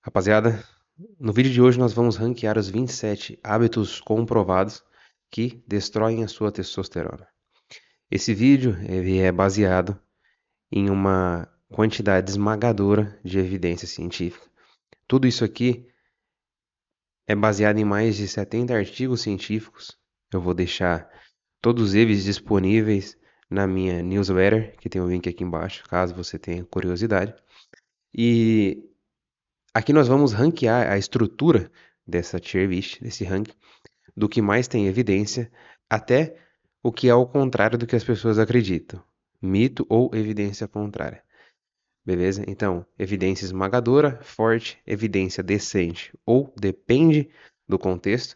Rapaziada, no vídeo de hoje nós vamos ranquear os 27 hábitos comprovados que destroem a sua testosterona. Esse vídeo ele é baseado em uma quantidade esmagadora de evidência científica. Tudo isso aqui é baseado em mais de 70 artigos científicos. Eu vou deixar todos eles disponíveis na minha newsletter, que tem o link aqui embaixo, caso você tenha curiosidade. E aqui nós vamos ranquear a estrutura dessa tier list, desse ranking, do que mais tem evidência até o que é o contrário do que as pessoas acreditam. Mito ou evidência contrária. Beleza? Então, evidência esmagadora, forte, evidência decente ou depende do contexto.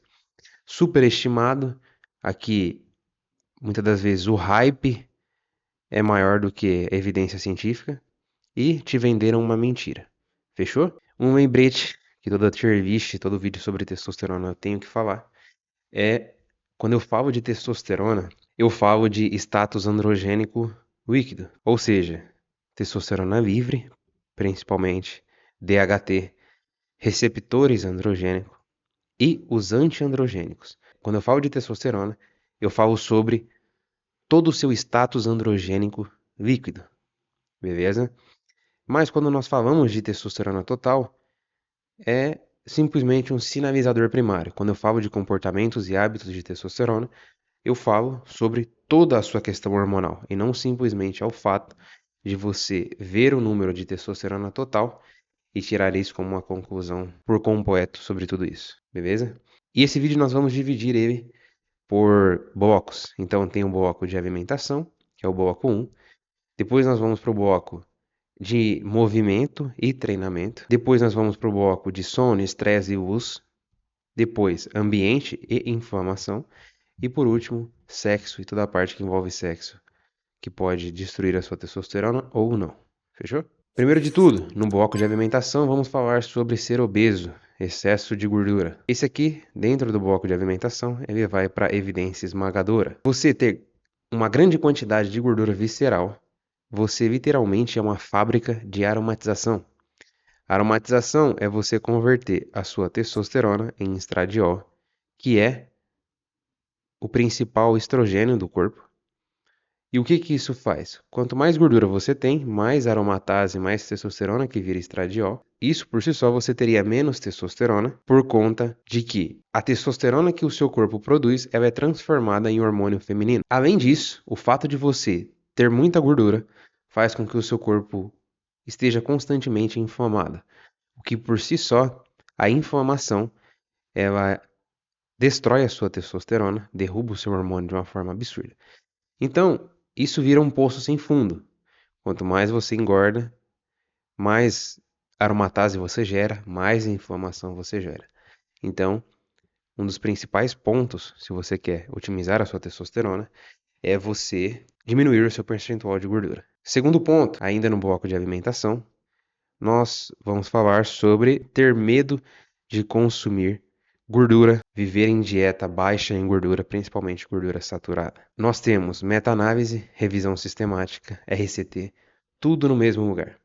Superestimado, aqui muitas das vezes o hype é maior do que a evidência científica. E te venderam uma mentira. Fechou? Um lembrete que toda tier list, todo vídeo sobre testosterona eu tenho que falar é quando eu falo de testosterona, eu falo de status androgênico líquido, ou seja, testosterona livre, principalmente DHT, receptores androgênicos e os antiandrogênicos. Quando eu falo de testosterona, eu falo sobre todo o seu status androgênico líquido, beleza? Mas quando nós falamos de testosterona total, é simplesmente um sinalizador primário. Quando eu falo de comportamentos e hábitos de testosterona, eu falo sobre toda a sua questão hormonal e não simplesmente ao fato de você ver o número de testosterona total e tirar isso como uma conclusão por completo sobre tudo isso, beleza? E esse vídeo nós vamos dividir ele por blocos. Então tem o bloco de alimentação, que é o bloco 1. Depois nós vamos para o bloco de movimento e treinamento. Depois nós vamos para o bloco de sono, estresse e luz. Depois, ambiente e inflamação. E por último, sexo e toda a parte que envolve sexo, que pode destruir a sua testosterona ou não. Fechou? Primeiro de tudo, no bloco de alimentação, vamos falar sobre ser obeso, excesso de gordura. Esse aqui, dentro do bloco de alimentação, ele vai para evidência esmagadora. Você ter uma grande quantidade de gordura visceral, você literalmente é uma fábrica de aromatização. Aromatização é você converter a sua testosterona em estradiol, que é o principal estrogênio do corpo. E o que que isso faz? Quanto mais gordura você tem, mais aromatase, mais testosterona que vira estradiol. Isso por si só você teria menos testosterona por conta de que a testosterona que o seu corpo produz, ela é transformada em hormônio feminino. Além disso, o fato de você ter muita gordura faz com que o seu corpo esteja constantemente inflamado. O que por si só, a inflamação, ela destrói a sua testosterona, derruba o seu hormônio de uma forma absurda. Então, isso vira um poço sem fundo. Quanto mais você engorda, mais aromatase você gera, mais inflamação você gera. Então, um dos principais pontos, se você quer otimizar a sua testosterona, é você diminuir o seu percentual de gordura. Segundo ponto, ainda no bloco de alimentação, nós vamos falar sobre ter medo de consumir gordura, viver em dieta baixa em gordura, principalmente gordura saturada. Nós temos meta-análise, revisão sistemática, RCT, tudo no mesmo lugar.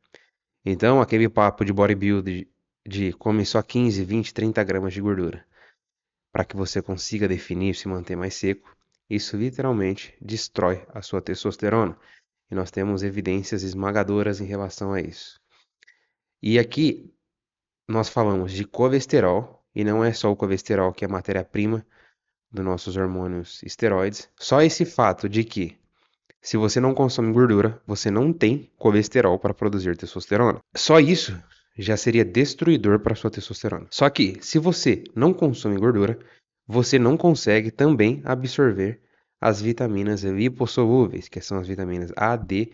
Então, aquele papo de bodybuilding de come só 15, 20, 30 gramas de gordura para que você consiga definir e se manter mais seco, isso literalmente destrói a sua testosterona. E nós temos evidências esmagadoras em relação a isso. E aqui nós falamos de colesterol, e não é só o colesterol que é a matéria-prima dos nossos hormônios esteroides. Só esse fato de que, se você não consome gordura, você não tem colesterol para produzir testosterona. Só isso já seria destruidor para sua testosterona. Só que, se você não consome gordura, você não consegue também absorver as vitaminas lipossolúveis, que são as vitaminas A, D,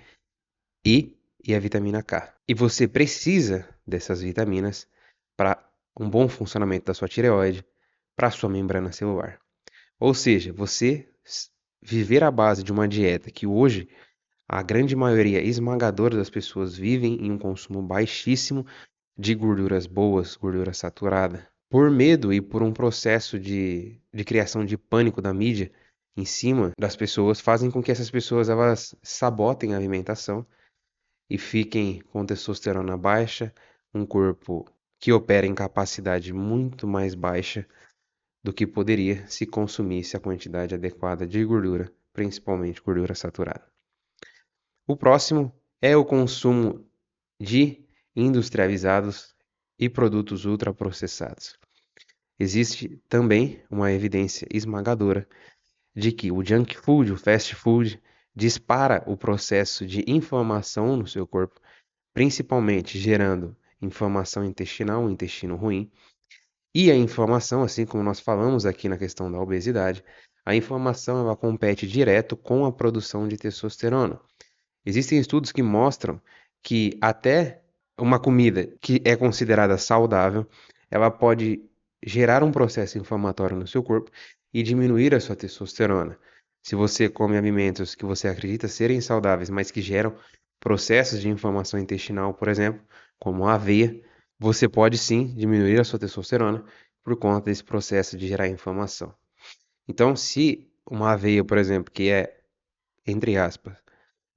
e a vitamina K. E você precisa dessas vitaminas para um bom funcionamento da sua tireoide, para a sua membrana celular. Ou seja, você viver à base de uma dieta que hoje a grande maioria esmagadora das pessoas vivem em um consumo baixíssimo de gorduras boas, gordura saturada, por medo e por um processo de criação de pânico da mídia em cima das pessoas, fazem com que essas pessoas elas sabotem a alimentação e fiquem com testosterona baixa, um corpo que opera em capacidade muito mais baixa do que poderia se consumisse a quantidade adequada de gordura, principalmente gordura saturada. O próximo é o consumo de industrializados e produtos ultraprocessados. Existe também uma evidência esmagadora de que o junk food, o fast food, dispara o processo de inflamação no seu corpo, principalmente gerando inflamação intestinal, um intestino ruim. E a inflamação, assim como nós falamos aqui na questão da obesidade, a inflamação ela compete direto com a produção de testosterona. Existem estudos que mostram que até uma comida que é considerada saudável, ela pode gerar um processo inflamatório no seu corpo e diminuir a sua testosterona. Se você come alimentos que você acredita serem saudáveis, mas que geram processos de inflamação intestinal, por exemplo, como a aveia, você pode sim diminuir a sua testosterona por conta desse processo de gerar inflamação. Então, se uma aveia, por exemplo, que é, entre aspas,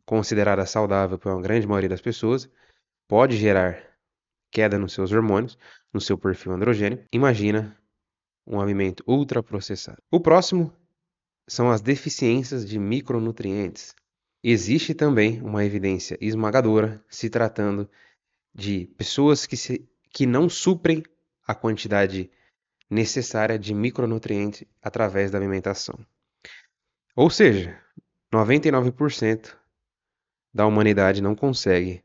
considerada saudável por uma grande maioria das pessoas, pode gerar queda nos seus hormônios, no seu perfil androgênico, imagina um alimento ultraprocessado. O próximo são as deficiências de micronutrientes. Existe também uma evidência esmagadora se tratando de pessoas que não suprem a quantidade necessária de micronutrientes através da alimentação. Ou seja, 99% da humanidade não consegue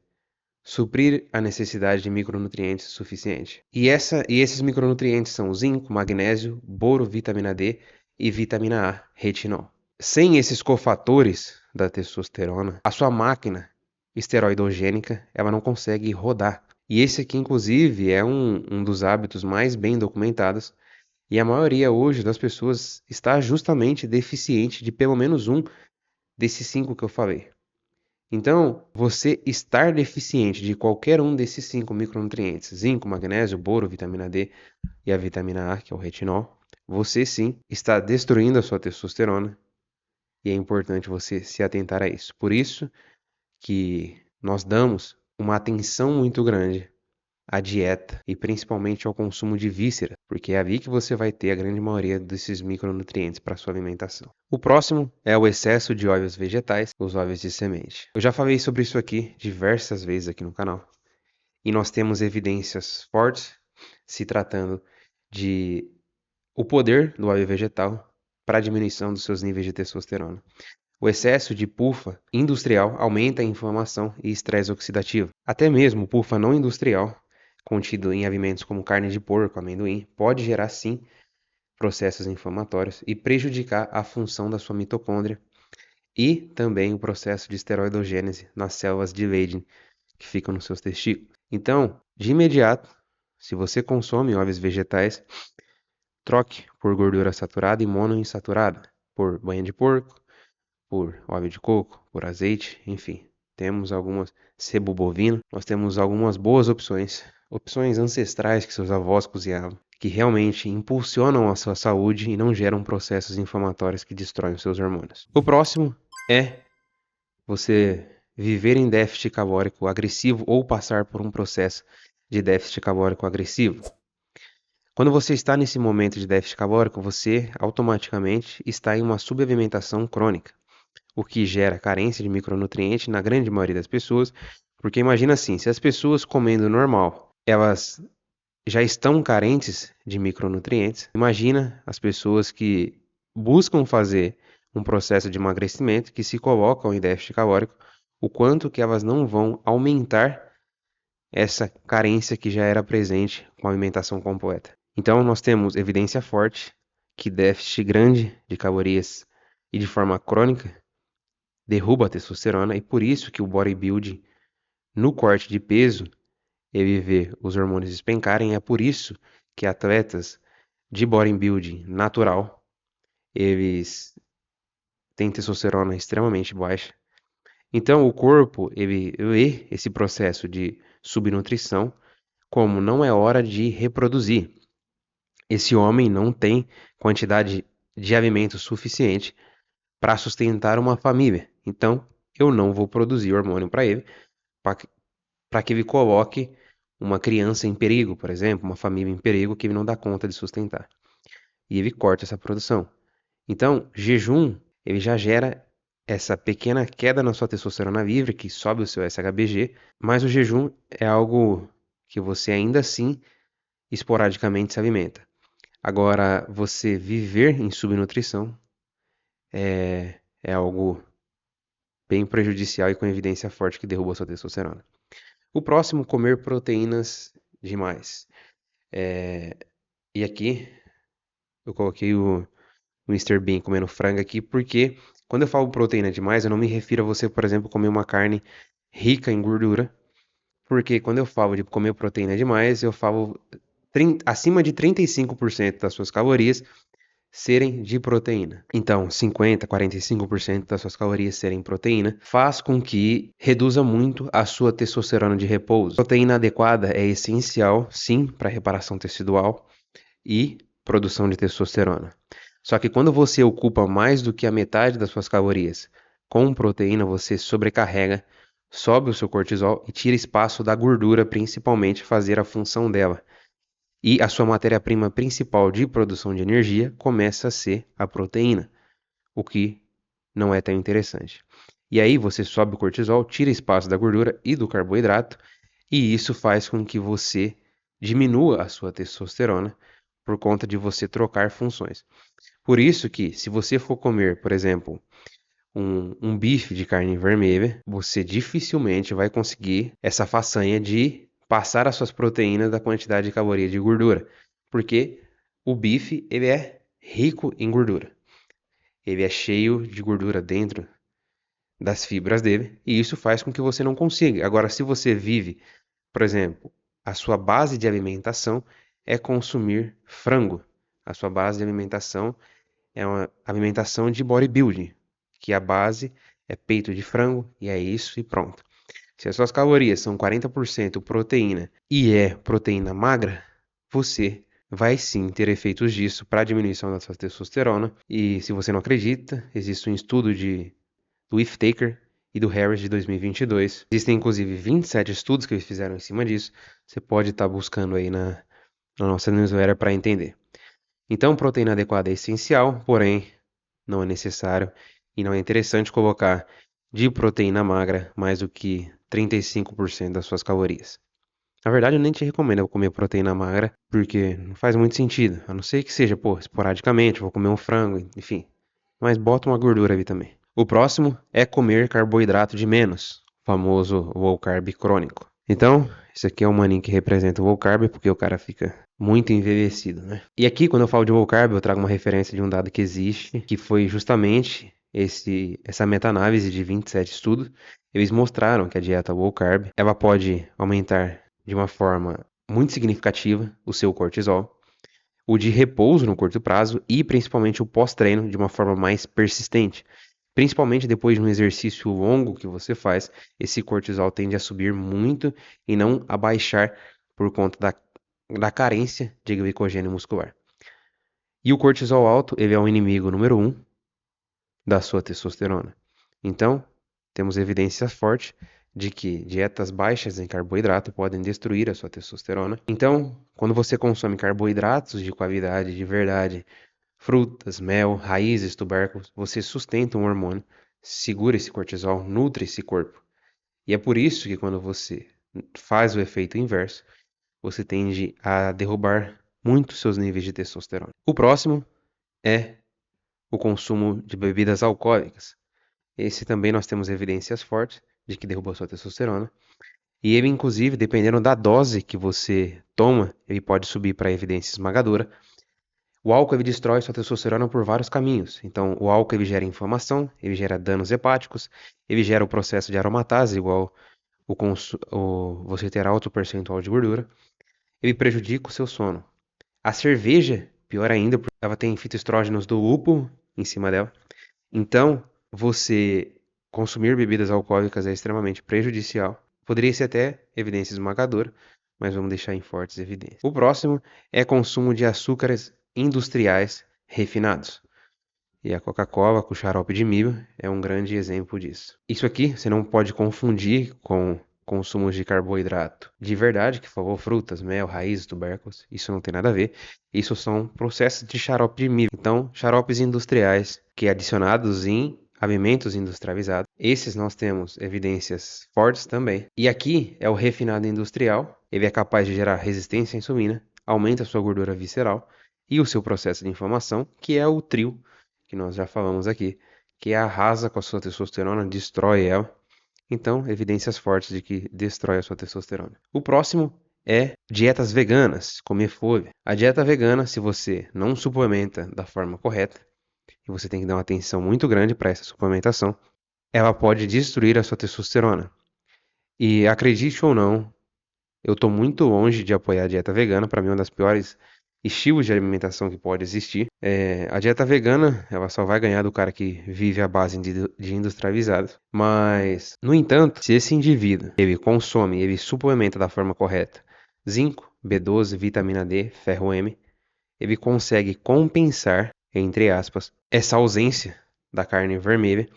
suprir a necessidade de micronutrientes suficiente. E esses micronutrientes são zinco, magnésio, boro, vitamina D e vitamina A, retinol. Sem esses cofatores da testosterona, a sua máquina esteroidogênica ela não consegue rodar. E esse aqui, inclusive, é um dos hábitos mais bem documentados. E a maioria hoje das pessoas está justamente deficiente de pelo menos um desses 5 que eu falei. Então, você estar deficiente de qualquer um desses 5 micronutrientes, zinco, magnésio, boro, vitamina D e a vitamina A, que é o retinol, você sim está destruindo a sua testosterona e é importante você se atentar a isso. Por isso que nós damos uma atenção muito grande à dieta e principalmente ao consumo de vísceras, porque é ali que você vai ter a grande maioria desses micronutrientes para sua alimentação. O próximo é o excesso de óleos vegetais, os óleos de semente. Eu já falei sobre isso aqui diversas vezes aqui no canal, e nós temos evidências fortes se tratando de o poder do óleo vegetal para a diminuição dos seus níveis de testosterona. O excesso de PUFA industrial aumenta a inflamação e estresse oxidativo. Até mesmo o PUFA não industrial, contido em alimentos como carne de porco, amendoim, pode gerar sim processos inflamatórios e prejudicar a função da sua mitocôndria e também o processo de esteroidogênese nas células de Leydig que ficam nos seus testículos. Então, de imediato, se você consome óleos vegetais, troque por gordura saturada e monoinsaturada, por banha de porco, por óleo de coco, por azeite, enfim. Temos algumas sebo bovino, nós temos algumas boas opções ancestrais que seus avós cozinhavam, que realmente impulsionam a sua saúde e não geram processos inflamatórios que destroem os seus hormônios. O próximo é você viver em déficit calórico agressivo ou passar por um processo de déficit calórico agressivo. Quando você está nesse momento de déficit calórico, você automaticamente está em uma subalimentação crônica, o que gera carência de micronutrientes na grande maioria das pessoas, porque imagina assim, se as pessoas comendo normal, elas já estão carentes de micronutrientes, imagina as pessoas que buscam fazer um processo de emagrecimento, que se colocam em déficit calórico, o quanto que elas não vão aumentar essa carência que já era presente com a alimentação completa. Então nós temos evidência forte que déficit grande de calorias e de forma crônica derruba a testosterona, e por isso que o bodybuilding no corte de peso ele vê os hormônios despencarem. É por isso que atletas de bodybuilding natural eles têm testosterona extremamente baixa. Então o corpo ele vê esse processo de subnutrição como não é hora de reproduzir. Esse homem não tem quantidade de alimento suficiente para sustentar uma família. Então eu não vou produzir hormônio para ele, para que ele coloque uma criança em perigo, por exemplo, uma família em perigo que ele não dá conta de sustentar. E ele corta essa produção. Então, jejum, ele já gera essa pequena queda na sua testosterona livre, que sobe o seu SHBG, mas o jejum é algo que você ainda assim esporadicamente se alimenta. Agora, você viver em subnutrição é algo bem prejudicial e com evidência forte que derruba a sua testosterona. O próximo, comer proteínas demais. E aqui eu coloquei o Mr. Bean comendo frango aqui, porque quando eu falo proteína demais, eu não me refiro a você, por exemplo, comer uma carne rica em gordura, porque quando eu falo de comer proteína demais, eu falo acima de 35% das suas calorias serem de proteína. Então, 50, 45% das suas calorias serem proteína faz com que reduza muito a sua testosterona de repouso. Proteína adequada é essencial, sim, para reparação tecidual e produção de testosterona. Só que quando você ocupa mais do que a metade das suas calorias com proteína, você sobrecarrega, sobe o seu cortisol e tira espaço da gordura, principalmente fazer a função dela. E a sua matéria-prima principal de produção de energia começa a ser a proteína, o que não é tão interessante. E aí você sobe o cortisol, tira espaço da gordura e do carboidrato, e isso faz com que você diminua a sua testosterona por conta de você trocar funções. Por isso que, se você for comer, por exemplo, um bife de carne vermelha, você dificilmente vai conseguir essa façanha de passar as suas proteínas da quantidade de caloria de gordura, porque o bife ele é rico em gordura. Ele é cheio de gordura dentro das fibras dele, e isso faz com que você não consiga. Agora, se você vive, por exemplo, a sua base de alimentação é consumir frango. A sua base de alimentação é uma alimentação de bodybuilding, que a base é peito de frango e é isso e pronto. Se as suas calorias são 40% proteína e é proteína magra, você vai sim ter efeitos disso para a diminuição da sua testosterona. E se você não acredita, existe um estudo do Iftaker e do Harris de 2022. Existem inclusive 27 estudos que eles fizeram em cima disso. Você pode estar buscando aí na nossa newsletter para entender. Então, proteína adequada é essencial, porém não é necessário e não é interessante colocar de proteína magra mais do que 35% das suas calorias. Na verdade, eu nem te recomendo comer proteína magra, porque não faz muito sentido. A não ser que seja, esporadicamente, vou comer um frango, enfim. Mas bota uma gordura ali também. O próximo é comer carboidrato de menos, o famoso low carb crônico. Então, esse aqui é o maninho que representa o low carb, porque o cara fica muito envelhecido, né? E aqui, quando eu falo de low carb, eu trago uma referência de um dado que existe, que foi justamente essa meta-análise de 27 estudos. Eles mostraram que a dieta low carb, ela pode aumentar de uma forma muito significativa o seu cortisol, o de repouso no curto prazo e principalmente o pós-treino de uma forma mais persistente. Principalmente depois de um exercício longo que você faz, esse cortisol tende a subir muito e não a baixar por conta da carência de glicogênio muscular. E o cortisol alto, ele é o inimigo número 1 da sua testosterona. Então, temos evidências fortes de que dietas baixas em carboidrato podem destruir a sua testosterona. Então, quando você consome carboidratos de qualidade, de verdade, frutas, mel, raízes, tubérculos, você sustenta um hormônio, segura esse cortisol, nutre esse corpo. E é por isso que quando você faz o efeito inverso, você tende a derrubar muito seus níveis de testosterona. O próximo é o consumo de bebidas alcoólicas. Esse também nós temos evidências fortes de que derruba a sua testosterona. E ele, inclusive, dependendo da dose que você toma, ele pode subir para evidência esmagadora. O álcool ele destrói sua testosterona por vários caminhos. Então, o álcool ele gera inflamação, ele gera danos hepáticos, ele gera o processo de aromatase, igual você ter alto percentual de gordura. Ele prejudica o seu sono. A cerveja, pior ainda, porque ela tem fitoestrógenos do lúpulo em cima dela. Então, você consumir bebidas alcoólicas é extremamente prejudicial. Poderia ser até evidência esmagadora, mas vamos deixar em fortes evidências. O próximo é consumo de açúcares industriais refinados. E a Coca-Cola com xarope de milho é um grande exemplo disso. Isso aqui você não pode confundir com consumos de carboidrato de verdade, que for frutas, mel, raízes, tubérculos, isso não tem nada a ver. Isso são processos de xarope de milho. Então, xaropes industriais que adicionados em alimentos industrializados, esses nós temos evidências fortes também. E aqui é o refinado industrial, ele é capaz de gerar resistência à insulina, aumenta a sua gordura visceral e o seu processo de inflamação, que é o trio, que nós já falamos aqui, que arrasa com a sua testosterona, destrói ela. Então, evidências fortes de que destrói a sua testosterona. O próximo é dietas veganas, comer folha. A dieta vegana, se você não suplementa da forma correta, e você tem que dar uma atenção muito grande para essa suplementação, ela pode destruir a sua testosterona. E acredite ou não, eu estou muito longe de apoiar a dieta vegana, para mim é uma das piores estilos de alimentação que pode existir. A dieta vegana, ela só vai ganhar do cara que vive à base de industrializados. Mas, no entanto, se esse indivíduo, ele consome, ele suplementa da forma correta, zinco, B12, vitamina D, ferro M, ele consegue compensar, entre aspas, essa ausência da carne vermelha,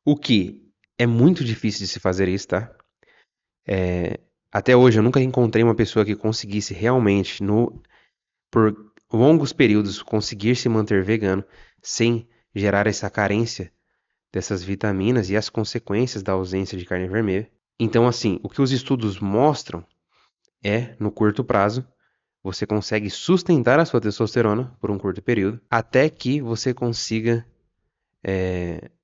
o que é muito difícil de se fazer isso, tá? Até hoje eu nunca encontrei uma pessoa que conseguisse realmente, por longos períodos, conseguir se manter vegano sem gerar essa carência dessas vitaminas e as consequências da ausência de carne vermelha. Então, assim, o que os estudos mostram é, no curto prazo, você consegue sustentar a sua testosterona por um curto período, até que você consiga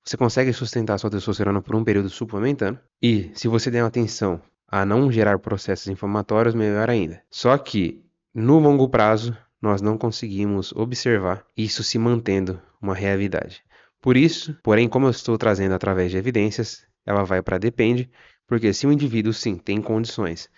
você consegue sustentar a sua testosterona por um período suplementando. E se você der atenção a não gerar processos inflamatórios, melhor ainda. Só que no longo prazo nós não conseguimos observar isso se mantendo uma realidade. Por isso, porém, como eu estou trazendo através de evidências, ela vai para depende, porque se o indivíduo sim tem condições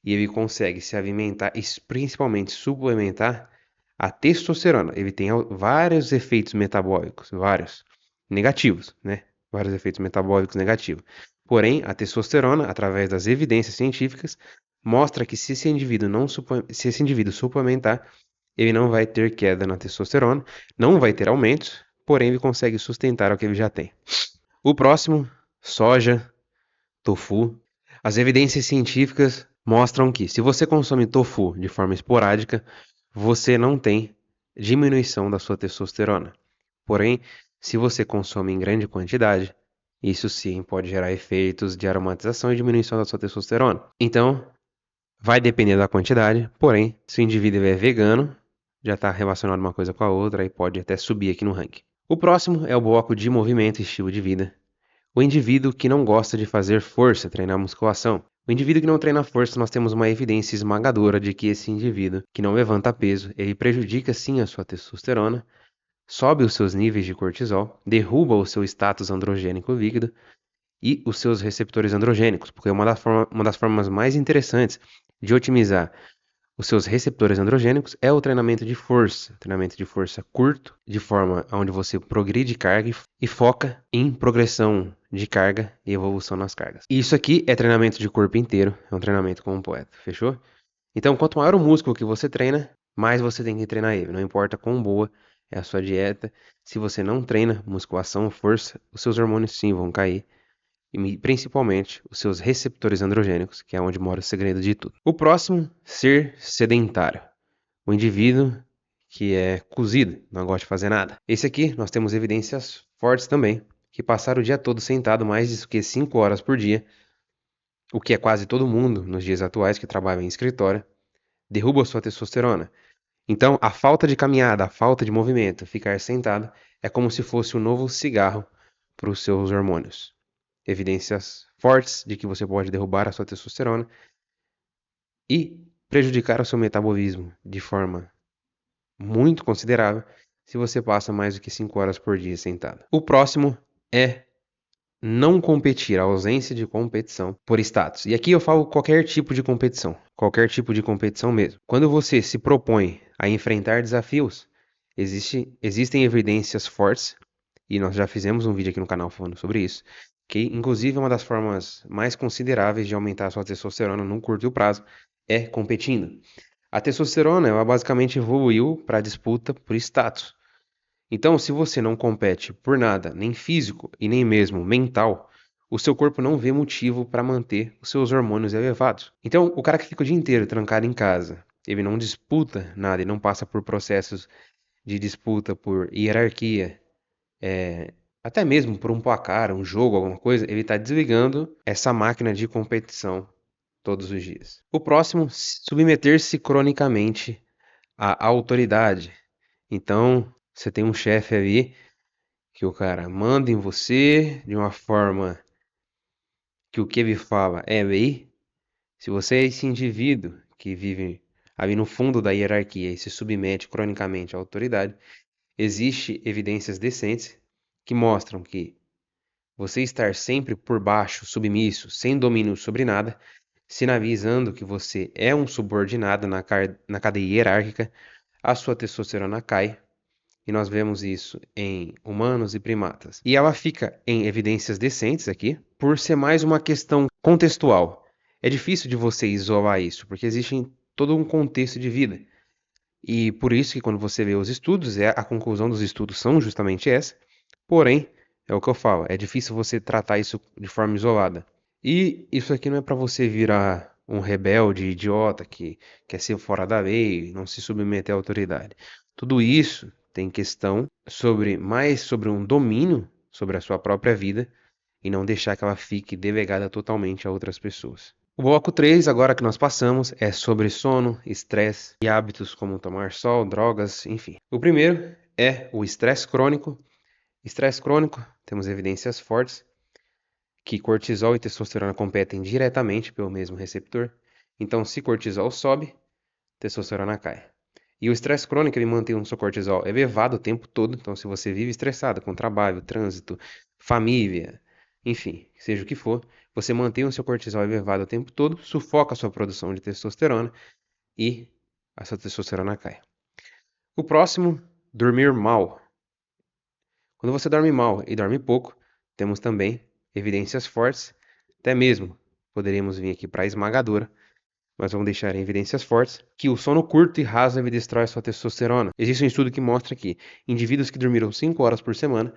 e ele consegue se alimentar e principalmente suplementar a testosterona, ele tem vários efeitos metabólicos, vários negativos, né? Vários efeitos metabólicos negativos. Porém, a testosterona, através das evidências científicas, mostra que se esse indivíduo suplementar, ele não vai ter queda na testosterona, não vai ter aumentos, porém ele consegue sustentar o que ele já tem. O próximo, soja, tofu. As evidências científicas mostram que se você consome tofu de forma esporádica, você não tem diminuição da sua testosterona. Porém, se você consome em grande quantidade, isso sim pode gerar efeitos de aromatização e diminuição da sua testosterona. Então, vai depender da quantidade, porém, se o indivíduo é vegano, já está relacionado uma coisa com a outra e pode até subir aqui no ranking. O próximo é o bloco de movimento e estilo de vida. O indivíduo que não gosta de fazer força, treinar musculação. O indivíduo que não treina força, nós temos uma evidência esmagadora de que esse indivíduo que não levanta peso, ele prejudica sim a sua testosterona, sobe os seus níveis de cortisol, derruba o seu status androgênico líquido e os seus receptores androgênicos, porque uma das formas mais interessantes de otimizar os seus receptores androgênicos é o treinamento de força curto, de forma onde você progride carga e foca em progressão de carga e evolução nas cargas. Isso aqui é treinamento de corpo inteiro, é um treinamento completo, fechou? Então, quanto maior o músculo que você treina, mais você tem que treinar ele, não importa quão boa é a sua dieta. Se você não treina musculação, força, os seus hormônios sim vão cair. E principalmente os seus receptores androgênicos, que é onde mora o segredo de tudo. O próximo, ser sedentário. O indivíduo que é cozido, não gosta de fazer nada. Esse aqui, nós temos evidências fortes também, que passar o dia todo sentado mais do que 5 horas por dia, o que é quase todo mundo nos dias atuais que trabalha em escritório, derruba a sua testosterona. Então, a falta de caminhada, a falta de movimento, ficar sentado, é como se fosse um novo cigarro para os seus hormônios. Evidências fortes de que você pode derrubar a sua testosterona e prejudicar o seu metabolismo de forma muito considerável se você passa mais do que 5 horas por dia sentado. O próximo é não competir, a ausência de competição por status. E aqui eu falo qualquer tipo de competição mesmo. Quando você se propõe a enfrentar desafios, existem evidências fortes, e nós já fizemos um vídeo aqui no canal falando sobre isso, que inclusive é uma das formas mais consideráveis de aumentar a sua testosterona num curto prazo é competindo. A testosterona, ela basicamente evoluiu para a disputa por status. Então, se você não compete por nada, nem físico e nem mesmo mental, o seu corpo não vê motivo para manter os seus hormônios elevados. Então, o cara que fica o dia inteiro trancado em casa, ele não disputa nada, ele não passa por processos de disputa por hierarquia, até mesmo por um placar, um jogo, alguma coisa, ele está desligando essa máquina de competição todos os dias. O próximo, submeter-se cronicamente à autoridade. Então, você tem um chefe ali que o cara manda em você de uma forma que o que ele fala é lei. Se você é esse indivíduo que vive ali no fundo da hierarquia e se submete cronicamente à autoridade, existe evidências decentes que mostram que você estar sempre por baixo, submisso, sem domínio sobre nada, sinalizando que você é um subordinado na cadeia hierárquica, a sua testosterona cai, e nós vemos isso em humanos e primatas. E ela fica em evidências decentes aqui, por ser mais uma questão contextual. É difícil de você isolar isso, porque existe todo um contexto de vida. E por isso que quando você vê os estudos, a conclusão dos estudos são justamente essa. Porém, é o que eu falo, é difícil você tratar isso de forma isolada. E isso aqui não é para você virar um rebelde idiota que quer ser fora da lei, não se submeter à autoridade. Tudo isso tem questão mais sobre um domínio sobre a sua própria vida e não deixar que ela fique delegada totalmente a outras pessoas. O bloco 3, agora que nós passamos, é sobre sono, estresse e hábitos como tomar sol, drogas, enfim. O primeiro é o estresse crônico. Estresse crônico, temos evidências fortes que cortisol e testosterona competem diretamente pelo mesmo receptor. Então, se cortisol sobe, testosterona cai. E o estresse crônico ele mantém o seu cortisol elevado o tempo todo. Então, se você vive estressado com trabalho, trânsito, família, enfim, seja o que for, você mantém o seu cortisol elevado o tempo todo, sufoca a sua produção de testosterona e a sua testosterona cai. O próximo, dormir mal. Quando você dorme mal e dorme pouco, temos também evidências fortes, até mesmo poderíamos vir aqui para a esmagadora, mas vamos deixar em evidências fortes, que o sono curto e raso ele destrói a sua testosterona. Existe um estudo que mostra que indivíduos que dormiram 5 horas por semana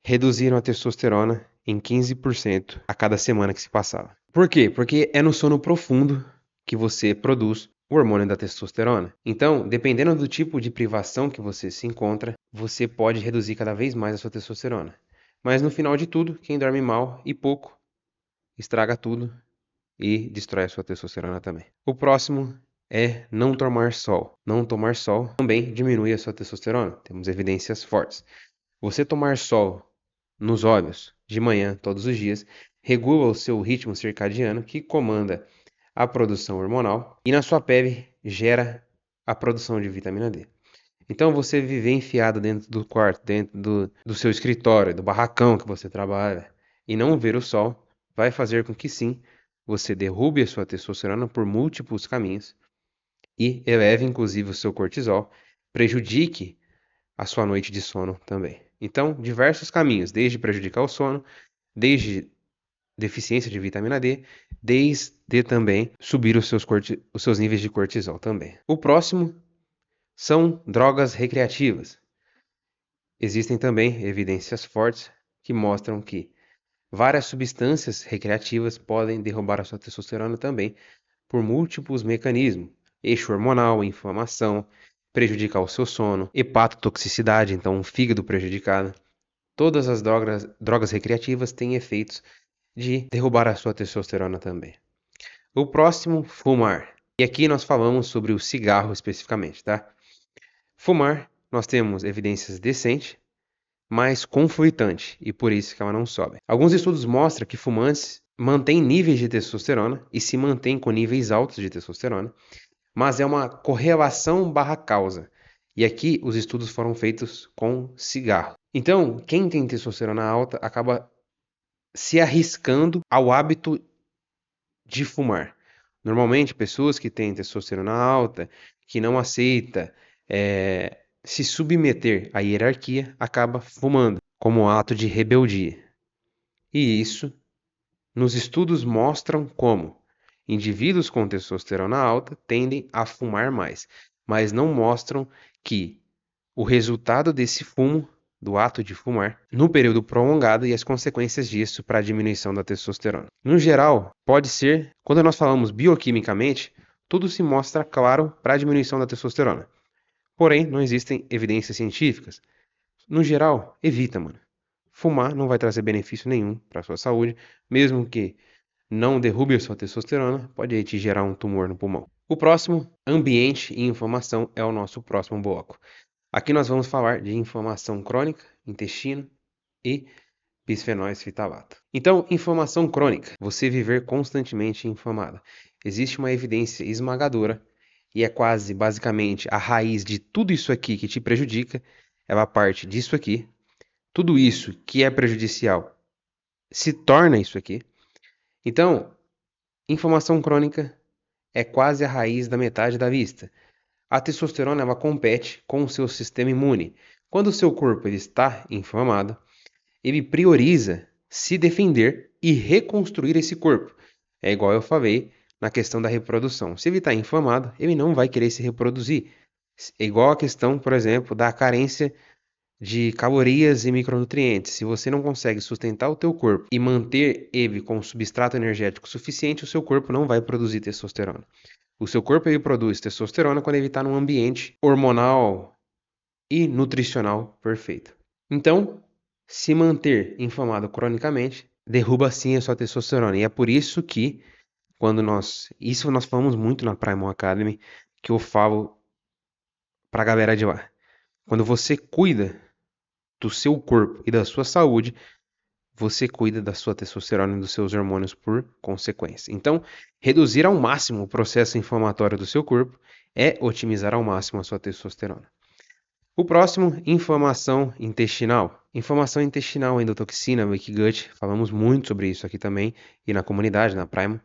reduziram a testosterona em 15% a cada semana que se passava. Por quê? Porque é no sono profundo que você produz o hormônio da testosterona. Então, dependendo do tipo de privação que você se encontra, você pode reduzir cada vez mais a sua testosterona. Mas no final de tudo, quem dorme mal e pouco, estraga tudo e destrói a sua testosterona também. O próximo é não tomar sol. Não tomar sol também diminui a sua testosterona. Temos evidências fortes. Você tomar sol nos olhos de manhã, todos os dias, regula o seu ritmo circadiano que comanda a produção hormonal e na sua pele gera a produção de vitamina D. Então você viver enfiado dentro do quarto, dentro do seu escritório, do barracão que você trabalha e não ver o sol, vai fazer com que sim, você derrube a sua testosterona por múltiplos caminhos e eleve inclusive o seu cortisol, prejudique a sua noite de sono também. Então, diversos caminhos, desde prejudicar o sono, desde deficiência de vitamina D, desde também subir os seus níveis de cortisol também. O próximo são drogas recreativas. Existem também evidências fortes que mostram que várias substâncias recreativas podem derrubar a sua testosterona também por múltiplos mecanismos. Eixo hormonal, inflamação, prejudicar o seu sono, hepatotoxicidade, então um fígado prejudicado. Todas as drogas recreativas têm efeitos de derrubar a sua testosterona também. O próximo, fumar. E aqui nós falamos sobre o cigarro especificamente, tá? Fumar, nós temos evidências decentes, mas conflitante, e por isso que ela não sobe. Alguns estudos mostram que fumantes mantêm níveis de testosterona e se mantêm com níveis altos de testosterona, mas é uma correlação barra causa. E aqui os estudos foram feitos com cigarro. Então, quem tem testosterona alta acaba se arriscando ao hábito de fumar. Normalmente, pessoas que têm testosterona alta, que não aceita se submeter à hierarquia, acaba fumando como ato de rebeldia. E isso, nos estudos mostram como indivíduos com testosterona alta tendem a fumar mais, mas não mostram que o resultado desse fumo do ato de fumar no período prolongado e as consequências disso para a diminuição da testosterona. No geral, pode ser, quando nós falamos bioquimicamente, tudo se mostra claro para a diminuição da testosterona. Porém, não existem evidências científicas. No geral, evita, mano. Fumar não vai trazer benefício nenhum para a sua saúde, mesmo que não derrube a sua testosterona, pode aí te gerar um tumor no pulmão. O próximo, ambiente e inflamação, é o nosso próximo bloco. Aqui nós vamos falar de inflamação crônica, intestino e bisfenóis fitalato. Então, inflamação crônica, você viver constantemente inflamada. Existe uma evidência esmagadora e é quase basicamente a raiz de tudo isso aqui que te prejudica, ela parte disso aqui. Tudo isso que é prejudicial se torna isso aqui. Então, inflamação crônica é quase a raiz da metade da vista. A testosterona ela compete com o seu sistema imune. Quando o seu corpo ele está inflamado, ele prioriza se defender e reconstruir esse corpo. É igual eu falei na questão da reprodução. Se ele está inflamado, ele não vai querer se reproduzir. É igual a questão, por exemplo, da carência de calorias e micronutrientes. Se você não consegue sustentar o teu corpo e manter ele com substrato energético suficiente, o seu corpo não vai produzir testosterona. O seu corpo ele produz testosterona quando ele está num ambiente hormonal e nutricional perfeito. Então, se manter inflamado cronicamente, derruba sim a sua testosterona. E é por isso que, isso nós falamos muito na Primal Academy, que eu falo pra galera de lá. Quando você cuida do seu corpo e da sua saúde, você cuida da sua testosterona e dos seus hormônios por consequência. Então, reduzir ao máximo o processo inflamatório do seu corpo é otimizar ao máximo a sua testosterona. O próximo, inflamação intestinal. Inflamação intestinal, endotoxina, leaky gut, falamos muito sobre isso aqui também e na comunidade, na Prima.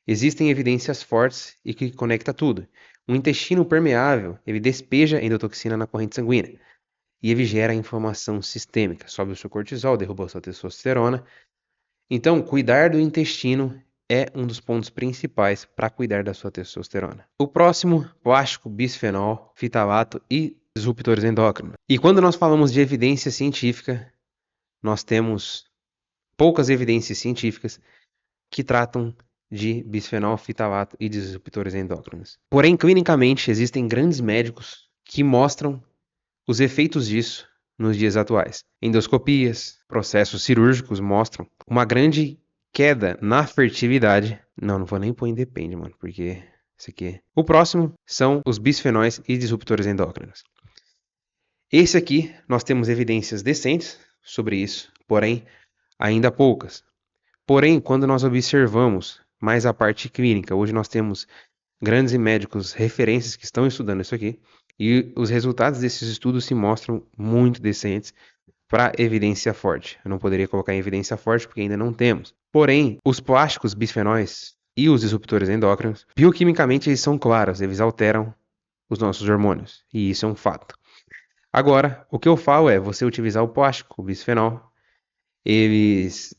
Existem evidências fortes e que conecta tudo. O intestino permeável, ele despeja endotoxina na corrente sanguínea e ele gera inflamação sistêmica, sobe o seu cortisol, derruba a sua testosterona. Então, cuidar do intestino é um dos pontos principais para cuidar da sua testosterona. O próximo, plástico, bisfenol, fitalato e disruptores endócrinos. E quando nós falamos de evidência científica, nós temos poucas evidências científicas que tratam de bisfenol, fitalato e disruptores endócrinos. Porém, clinicamente, existem grandes médicos que mostram os efeitos disso nos dias atuais. Endoscopias, processos cirúrgicos mostram uma grande queda na fertilidade. Não vou nem pôr independe, mano, porque isso aqui. O próximo são os bisfenóis e disruptores endócrinos. Esse aqui nós temos evidências decentes sobre isso, porém ainda poucas. Porém, quando nós observamos mais a parte clínica, hoje nós temos grandes médicos referências que estão estudando isso aqui, e os resultados desses estudos se mostram muito decentes para evidência forte. Eu não poderia colocar em evidência forte porque ainda não temos. Porém, os plásticos bisfenóis e os disruptores endócrinos, bioquimicamente eles são claros, eles alteram os nossos hormônios, e isso é um fato. Agora, o que eu falo é você utilizar o plástico, o bisfenol, eles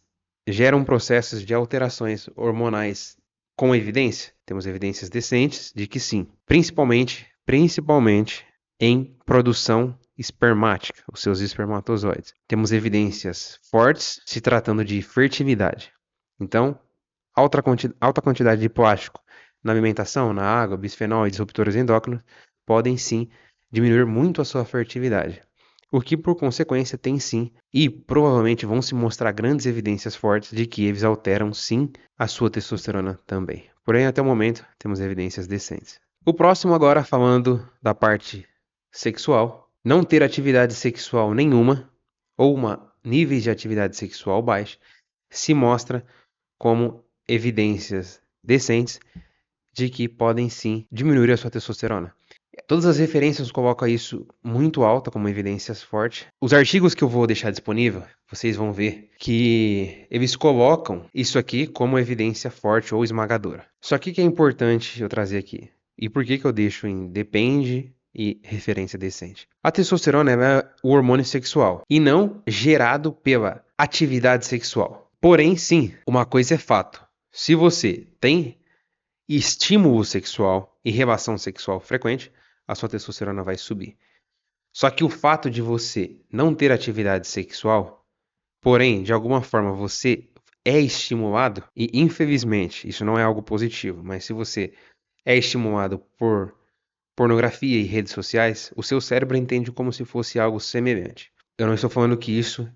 geram processos de alterações hormonais com evidência. Temos evidências decentes de que sim, principalmente em produção espermática, os seus espermatozoides. Temos evidências fortes se tratando de fertilidade. Então, alta quantidade de plástico na alimentação, na água, bisfenol e disruptores endócrinos podem sim diminuir muito a sua fertilidade. O que, por consequência, tem sim, e provavelmente vão se mostrar grandes evidências fortes de que eles alteram sim a sua testosterona também. Porém, até o momento, temos evidências decentes. O próximo agora, falando da parte sexual. Não ter atividade sexual nenhuma, ou níveis de atividade sexual baixos, se mostra como evidências decentes de que podem sim diminuir a sua testosterona. Todas as referências colocam isso muito alta como evidências fortes. Os artigos que eu vou deixar disponível, vocês vão ver que eles colocam isso aqui como evidência forte ou esmagadora. Só que o que é importante eu trazer aqui? E por que eu deixo em depende e referência decente? A testosterona é o hormônio sexual e não gerado pela atividade sexual. Porém, sim, uma coisa é fato. Se você tem estímulo sexual e relação sexual frequente, a sua testosterona vai subir. Só que o fato de você não ter atividade sexual, porém, de alguma forma você é estimulado, e infelizmente isso não é algo positivo, mas se você é estimulado por pornografia e redes sociais, o seu cérebro entende como se fosse algo semelhante. Eu não estou falando que isso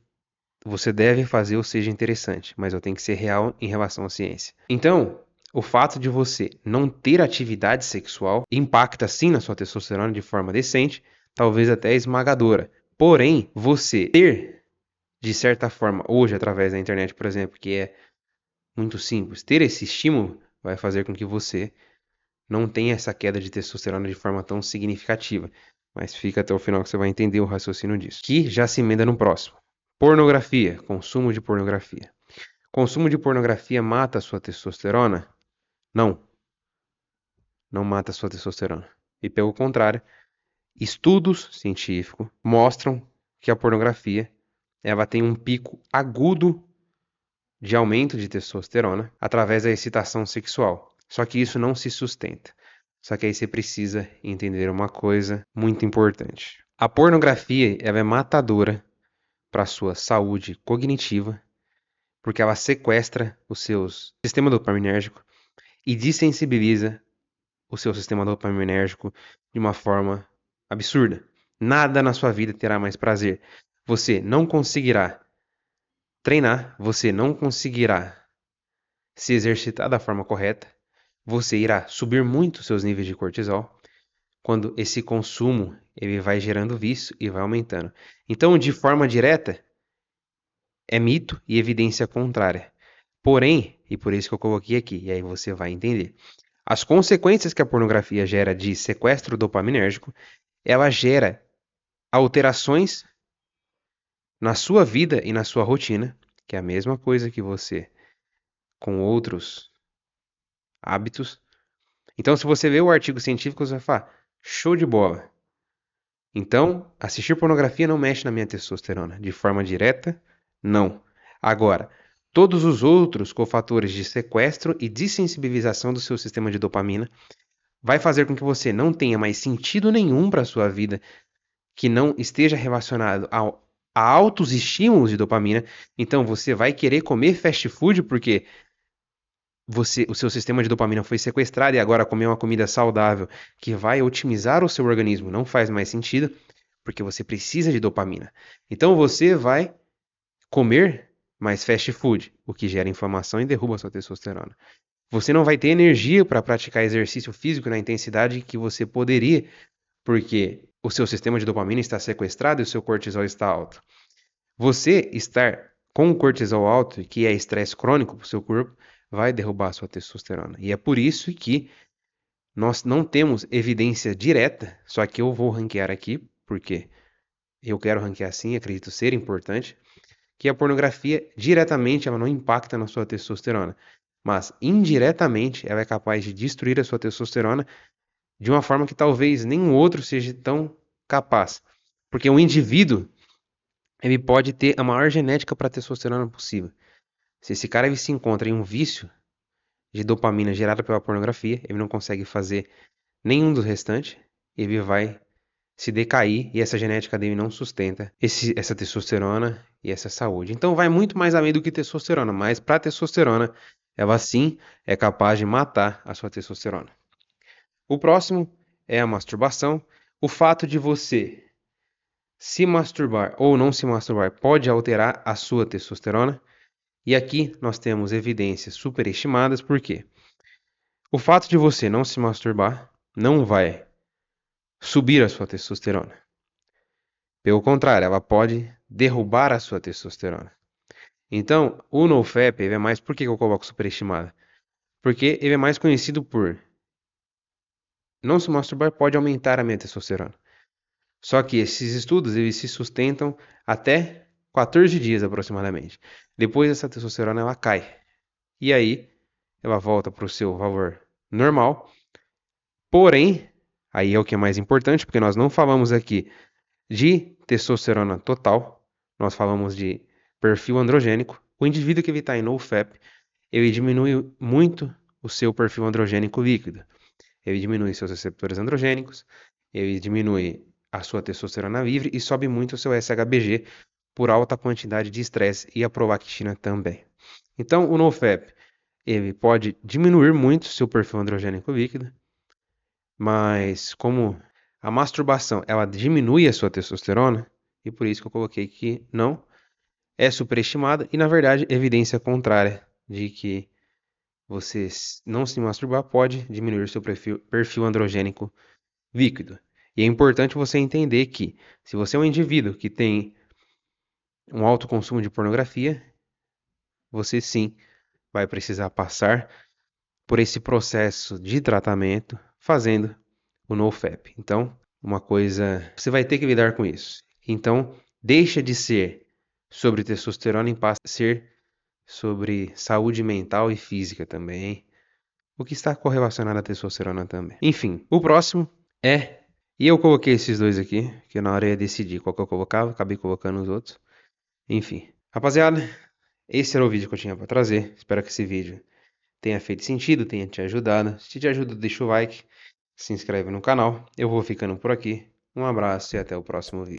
você deve fazer ou seja interessante, mas eu tenho que ser real em relação à ciência. Então, o fato de você não ter atividade sexual impacta sim na sua testosterona de forma decente, talvez até esmagadora. Porém, você ter, de certa forma, hoje através da internet, por exemplo, que é muito simples, ter esse estímulo vai fazer com que você não tenha essa queda de testosterona de forma tão significativa. Mas fica até o final que você vai entender o raciocínio disso. Que já se emenda no próximo. Pornografia, consumo de pornografia. Consumo de pornografia mata a sua testosterona? Não, não mata a sua testosterona. E pelo contrário, estudos científicos mostram que a pornografia ela tem um pico agudo de aumento de testosterona através da excitação sexual. Só que isso não se sustenta. Só que aí você precisa entender uma coisa muito importante. A pornografia ela é matadora para a sua saúde cognitiva, porque ela sequestra o seu sistema dopaminérgico e desensibiliza o seu sistema dopaminérgico de uma forma absurda. Nada na sua vida terá mais prazer. Você não conseguirá treinar, você não conseguirá se exercitar da forma correta, você irá subir muito seus níveis de cortisol, quando esse consumo ele vai gerando vício e vai aumentando. Então, de forma direta, é mito e evidência contrária. Porém, e por isso que eu coloquei aqui, e aí você vai entender, as consequências que a pornografia gera de sequestro dopaminérgico, ela gera alterações na sua vida e na sua rotina, que é a mesma coisa que você com outros hábitos. Então, se você vê o artigo científico, você vai falar, show de bola. Então, assistir pornografia não mexe na minha testosterona. De forma direta, não. Agora, todos os outros cofatores de sequestro e desensibilização do seu sistema de dopamina vai fazer com que você não tenha mais sentido nenhum para a sua vida que não esteja relacionado a altos estímulos de dopamina. Então, você vai querer comer fast food porque o seu sistema de dopamina foi sequestrado e agora comer uma comida saudável que vai otimizar o seu organismo não faz mais sentido, porque você precisa de dopamina. Então você vai comer mais fast food, o que gera inflamação e derruba a sua testosterona. Você não vai ter energia para praticar exercício físico na intensidade que você poderia, porque o seu sistema de dopamina está sequestrado e o seu cortisol está alto. Você estar com o cortisol alto, que é estresse crônico para o seu corpo, vai derrubar a sua testosterona. E é por isso que nós não temos evidência direta, só que eu vou ranquear aqui, porque eu quero ranquear assim, acredito ser importante, que a pornografia diretamente ela não impacta na sua testosterona, mas indiretamente ela é capaz de destruir a sua testosterona de uma forma que talvez nenhum outro seja tão capaz. Porque um indivíduo, ele pode ter a maior genética para testosterona possível. Se esse cara ele se encontra em um vício de dopamina gerada pela pornografia, ele não consegue fazer nenhum dos restantes, ele vai se decair e essa genética dele não sustenta essa testosterona e essa saúde. Então vai muito mais além do que testosterona, mas para testosterona, ela sim é capaz de matar a sua testosterona. O próximo é a masturbação. O fato de você se masturbar ou não se masturbar pode alterar a sua testosterona. E aqui nós temos evidências superestimadas, por quê? O fato de você não se masturbar não vai subir a sua testosterona. Pelo contrário, ela pode derrubar a sua testosterona. Então, o NoFap ele é mais... Por que eu coloco superestimada? Porque ele é mais conhecido por não se masturbar pode aumentar a minha testosterona. Só que esses estudos eles se sustentam até 14 dias aproximadamente. Depois essa testosterona ela cai. E aí ela volta para o seu valor normal. Porém, aí é o que é mais importante, porque nós não falamos aqui de testosterona total, nós falamos de perfil androgênico. O indivíduo que está em NoFap, ele diminui muito o seu perfil androgênico líquido. Ele diminui seus receptores androgênicos, ele diminui a sua testosterona livre e sobe muito o seu SHBG por alta quantidade de estresse e a prolactina também. Então, o NoFap, ele pode diminuir muito seu perfil androgênico líquido, mas como a masturbação, ela diminui a sua testosterona, e por isso que eu coloquei que não é superestimada, e na verdade, evidência contrária de que você não se masturbar pode diminuir seu perfil androgênico líquido. E é importante você entender que, se você é um indivíduo que tem um alto consumo de pornografia, você sim vai precisar passar por esse processo de tratamento fazendo o NoFap. Então, uma coisa, você vai ter que lidar com isso. Então, deixa de ser sobre testosterona e passa a ser sobre saúde mental e física também, o que está correlacionado à testosterona também. Enfim, o próximo é, e eu coloquei esses dois aqui, que na hora eu ia decidir qual que eu colocava, acabei colocando os outros. Enfim, rapaziada, esse era o vídeo que eu tinha para trazer. Espero que esse vídeo tenha feito sentido, tenha te ajudado. Se te ajuda, deixa o like, se inscreve no canal. Eu vou ficando por aqui. Um abraço e até o próximo vídeo.